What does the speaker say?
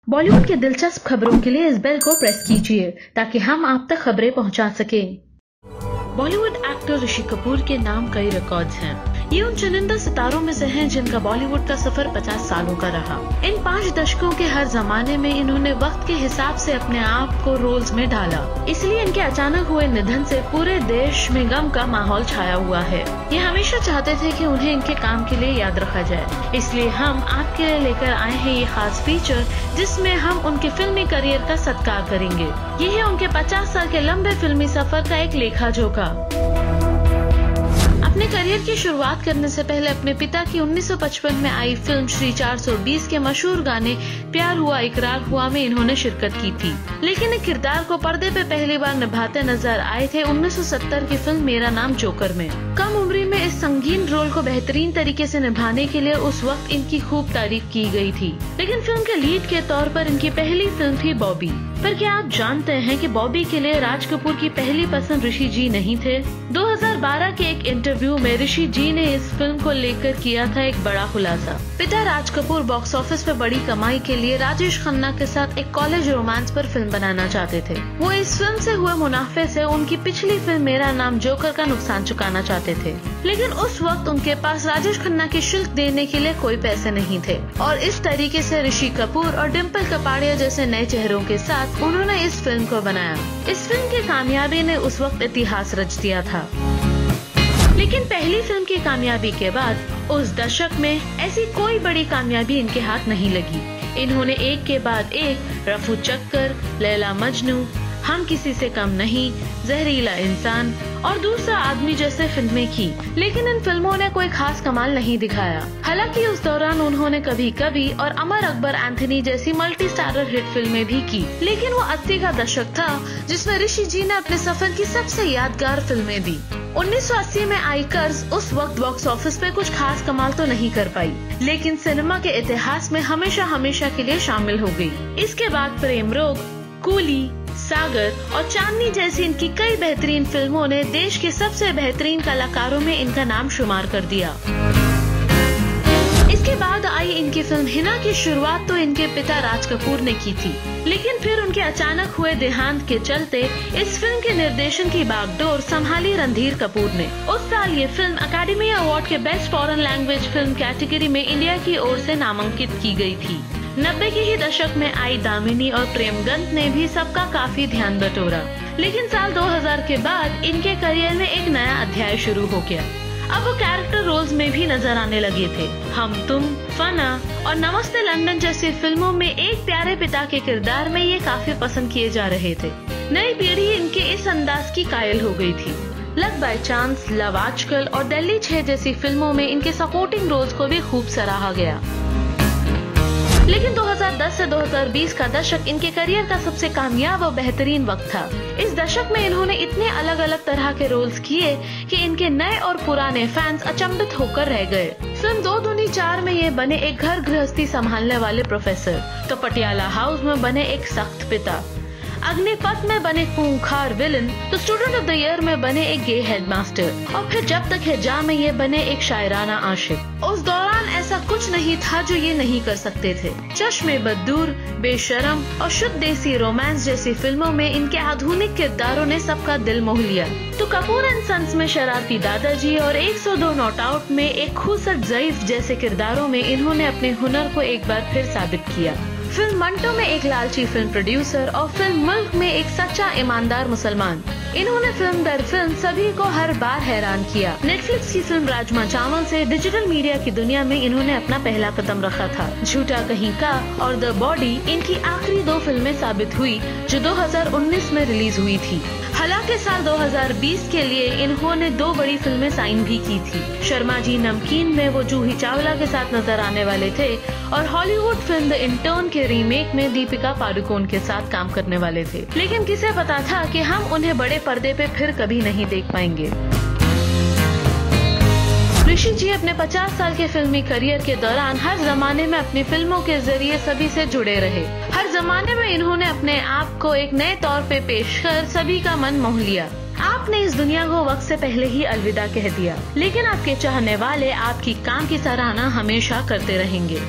बॉलीवुड के दिलचस्प खबरों के लिए इस बेल को प्रेस कीजिए ताकि हम आप तक खबरें पहुंचा सकें। बॉलीवुड एक्टर ऋषि कपूर के नाम कई रिकॉर्ड्स हैं। ये उन चुनिंदा सितारों में से हैं जिनका बॉलीवुड का सफर 50 सालों का रहा। इन 5 दशकों के हर जमाने में इन्होंने वक्त के हिसाब से अपने आप को रोल्स में ढाला। इसलिए इनके अचानक हुए निधन से पूरे देश में गम का माहौल छाया हुआ है। ये हमेशा चाहते थे कि उन्हें इनके काम के लिए याद रखा जाए, इसलिए हम आपके लिए लेकर आए हैं ये खास फीचर जिसमें हम उनके फिल्मी करियर का सत्कार करेंगे। ये है उनके 50 साल के लंबे फिल्मी सफर का एक लेखा जोखा। अपने करियर की शुरुआत करने से पहले अपने पिता की 1955 में आई फिल्म श्री 420 के मशहूर गाने प्यार हुआ इकरार हुआ में इन्होंने शिरकत की थी, लेकिन एक किरदार को पर्दे पे पहली बार निभाते नजर आए थे 1970 की फिल्म मेरा नाम जोकर में। कम उम्र में इस संगीन रोल को बेहतरीन तरीके से निभाने के लिए उस वक्त इनकी खूब तारीफ की गई थी, लेकिन फिल्म के लीड के तौर पर इनकी पहली फिल्म थी बॉबी। पर क्या आप जानते हैं कि बॉबी के लिए राज कपूर की पहली पसंद ऋषि जी नहीं थे? 2012 के एक इंटरव्यू में ऋषि जी ने इस फिल्म को लेकर किया था एक बड़ा खुलासा। पिता राज कपूर बॉक्स ऑफिस पे बड़ी कमाई के लिए राजेश खन्ना के साथ एक कॉलेज रोमांस पर फिल्म बनाना चाहते थे। वो इस फिल्म से हुए मुनाफे से उनकी पिछली फिल्म मेरा नाम जोकर का नुकसान चुकाना चाहते थे, लेकिन उस वक्त उनके पास राजेश खन्ना की शुल्क देने के लिए कोई पैसे नहीं थे और इस तरीके से ऋषि कपूर और डिम्पल कपाड़िया जैसे नए चेहरों के साथ उन्होंने इस फिल्म को बनाया। इस फिल्म की कामयाबी ने उस वक्त इतिहास रच दिया था, लेकिन पहली फिल्म की कामयाबी के बाद उस दशक में ऐसी कोई बड़ी कामयाबी इनके हाथ नहीं लगी। इन्होंने एक के बाद एक रफू चक्कर, लैला मजनू, हम किसी से कम नहीं, जहरीला इंसान और दूसरा आदमी जैसे फिल्में की, लेकिन इन फिल्मों ने कोई खास कमाल नहीं दिखाया। हालांकि उस दौरान उन्होंने कभी कभी और अमर अकबर एंथनी जैसी मल्टी स्टारर हिट फिल्में भी की, लेकिन वो 80 का दशक था जिसमें ऋषि जी ने अपने सफर की सबसे यादगार फिल्में दी। 1980 में आई कर्ज उस वक्त बॉक्स ऑफिस पे कुछ खास कमाल तो नहीं कर पाई, लेकिन सिनेमा के इतिहास में हमेशा हमेशा के लिए शामिल हो गई। इसके बाद प्रेम रोग, कूली, सागर और चांदनी जैसी इनकी कई बेहतरीन फिल्मों ने देश के सबसे बेहतरीन कलाकारों में इनका नाम शुमार कर दिया। इसके बाद आई इनकी फिल्म हिना की शुरुआत तो इनके पिता राज कपूर ने की थी, लेकिन फिर उनके अचानक हुए देहांत के चलते इस फिल्म के निर्देशन की बागडोर संभाली रणधीर कपूर ने। उस साल ये फिल्म अकेडमी अवार्ड के best foreign language film category में इंडिया की ओर से नामांकित की गई थी। 90 के ही दशक में आई दामिनी और प्रेमगंत ने भी सबका काफी ध्यान बटोरा, लेकिन साल 2000 के बाद इनके करियर में एक नया अध्याय शुरू हो गया। अब वो कैरेक्टर रोल्स में भी नजर आने लगे थे। हम तुम, फना और नमस्ते लंदन जैसी फिल्मों में एक प्यारे पिता के किरदार में ये काफी पसंद किए जा रहे थे। नई पीढ़ी इनके इस अंदाज की कायल हो गई थी। लव बाय चांस, लव आजकल और दिल्ली 6 जैसी फिल्मों में इनके सपोर्टिंग रोल्स को भी खूब सराहा गया। लेकिन 2010 से 2020 का दशक इनके करियर का सबसे कामयाब और बेहतरीन वक्त था। इस दशक में इन्होंने इतने अलग अलग तरह के रोल्स किए कि इनके नए और पुराने फैंस अचंभित होकर रह गए। फिल्म 2 दूनी 4 में ये बने एक घर गृहस्थी संभालने वाले प्रोफेसर, तो पटियाला हाउस में बने एक सख्त पिता, अग्निपथ में बने खूंखार विलन, तो स्टूडेंट ऑफ द ईयर में बने एक गे हेडमास्टर, और फिर जब तक है जा में ये बने एक शायराना आशिक। उस दौरान ऐसा कुछ नहीं था जो ये नहीं कर सकते थे। चश्मे बदूर, बेशरम और शुद्ध देसी रोमांस जैसी फिल्मों में इनके आधुनिक किरदारों ने सबका दिल मोह लिया। तो कपूर एंड सन्स में शरारती दादाजी और 102 नॉट आउट में एक खूबसूरत ज़ईफ जैसे किरदारों में इन्होंने अपने हुनर को एक बार फिर साबित किया। फिल्म मंटो में एक लालची फिल्म प्रोड्यूसर और फिल्म मुल्क में एक सच्चा ईमानदार मुसलमान, इन्होंने फिल्म दर फिल्म सभी को हर बार हैरान किया। नेटफ्लिक्स की फिल्म राजमा चावल से डिजिटल मीडिया की दुनिया में इन्होंने अपना पहला कदम रखा था। झूठा कहीं का और द बॉडी इनकी आखिरी 2 फिल्में साबित हुई जो 2019 में रिलीज हुई थी। हालांकि साल 2020 के लिए इन्होंने 2 बड़ी फिल्में साइन भी की थी। शर्मा जी नमकीन में वो जूही चावला के साथ नजर आने वाले थे और हॉलीवुड फिल्म द इंटर्न के रीमेक में दीपिका पादुकोण के साथ काम करने वाले थे, लेकिन किसे पता था कि हम उन्हें बड़े पर्दे पे फिर कभी नहीं देख पाएंगे। ऋषि जी अपने 50 साल के फिल्मी करियर के दौरान हर जमाने में अपनी फिल्मों के जरिए सभी से जुड़े रहे। हर जमाने में इन्होंने अपने आप को एक नए तौर पे पेश कर सभी का मन मोह लिया। आपने इस दुनिया को वक्त से पहले ही अलविदा कह दिया, लेकिन आपके चाहने वाले आपकी काम की सराहना हमेशा करते रहेंगे।